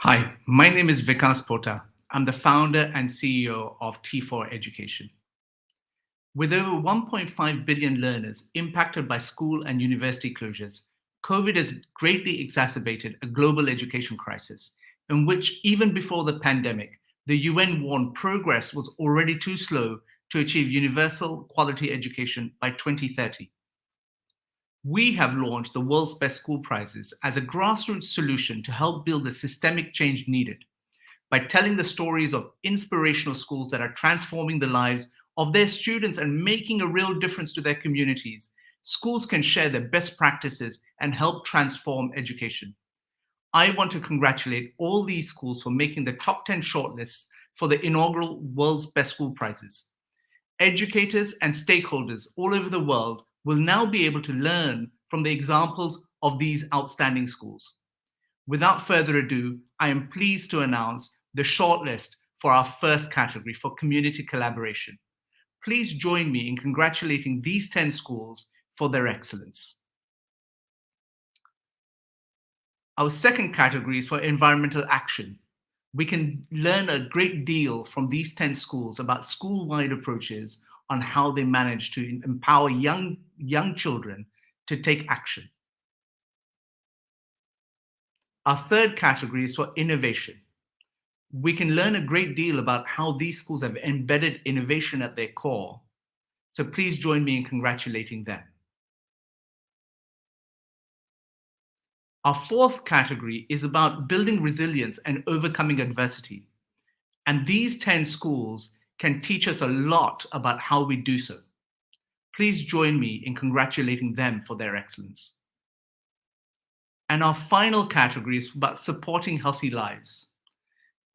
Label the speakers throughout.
Speaker 1: Hi, my name is Vikas Pota. I'm the founder and CEO of T4 Education. With over 1.5 billion learners impacted by school and university closures, COVID has greatly exacerbated a global education crisis, in which, even before the pandemic, the UN warned progress was already too slow to achieve universal quality education by 2030. We have launched the World's Best School Prizes as a grassroots solution to help build the systemic change needed by telling the stories of inspirational schools that are transforming the lives of their students and making a real difference to their communities. Schools can share their best practices and help transform education. I want to congratulate all these schools for making the top 10 shortlists for the inaugural World's Best School Prizes. Educators and stakeholders all over the world will now be able to learn from the examples of these outstanding schools. Without further ado, I am pleased to announce the shortlist for our first category for community collaboration. Please join me in congratulating these 10 schools for their excellence. Our second category is for environmental action. We can learn a great deal from these 10 schools about school-wide approaches on how they manage to empower young children to take action. Our third category is for innovation. We can learn a great deal about how these schools have embedded innovation at their core. So please join me in congratulating them. Our fourth category is about building resilience and overcoming adversity. And these 10 schools can teach us a lot about how we do so. Please join me in congratulating them for their excellence. And our final category is about supporting healthy lives.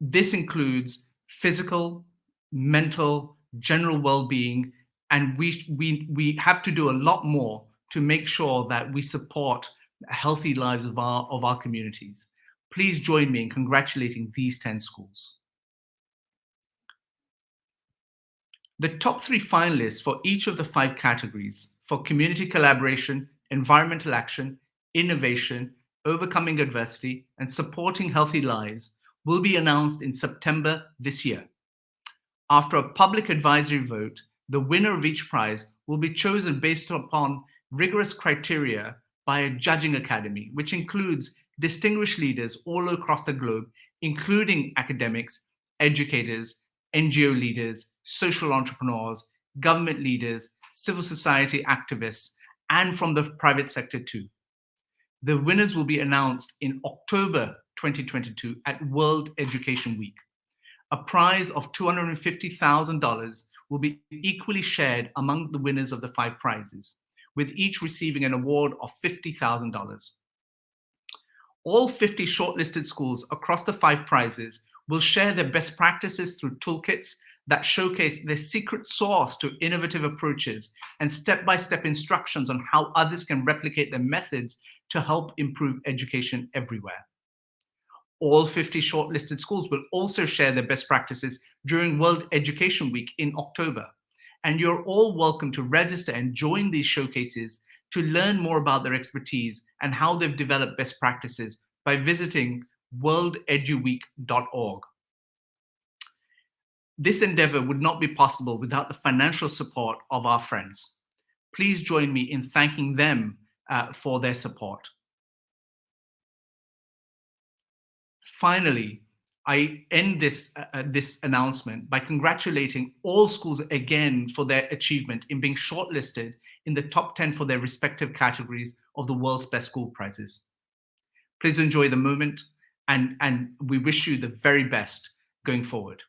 Speaker 1: This includes physical, mental, general well-being, and we have to do a lot more to make sure that we support healthy lives of our communities. Please join me in congratulating these 10 schools. The top 3 finalists for each of the 5 categories for community collaboration, environmental action, innovation, overcoming adversity, and supporting healthy lives will be announced in September this year. After a public advisory vote, the winner of each prize will be chosen based upon rigorous criteria by a judging academy, which includes distinguished leaders all across the globe, including academics, educators, NGO leaders, social entrepreneurs, government leaders, civil society activists, and from the private sector too. The winners will be announced in October 2022 at World Education Week. A prize of $250,000 will be equally shared among the winners of the 5 prizes, with each receiving an award of $50,000. All 50 shortlisted schools across the 5 prizes will share their best practices through toolkits that showcase their secret sauce to innovative approaches and step-by-step instructions on how others can replicate their methods to help improve education everywhere. All 50 shortlisted schools will also share their best practices during World Education Week in October. And you're all welcome to register and join these showcases to learn more about their expertise and how they've developed best practices by visiting worldeduweek.org. This endeavor would not be possible without the financial support of our friends. Please join me in thanking them for their support. Finally, I end this announcement by congratulating all schools again for their achievement in being shortlisted in the top 10 for their respective categories of the World's Best School Prizes. Please enjoy the moment, and we wish you the very best going forward.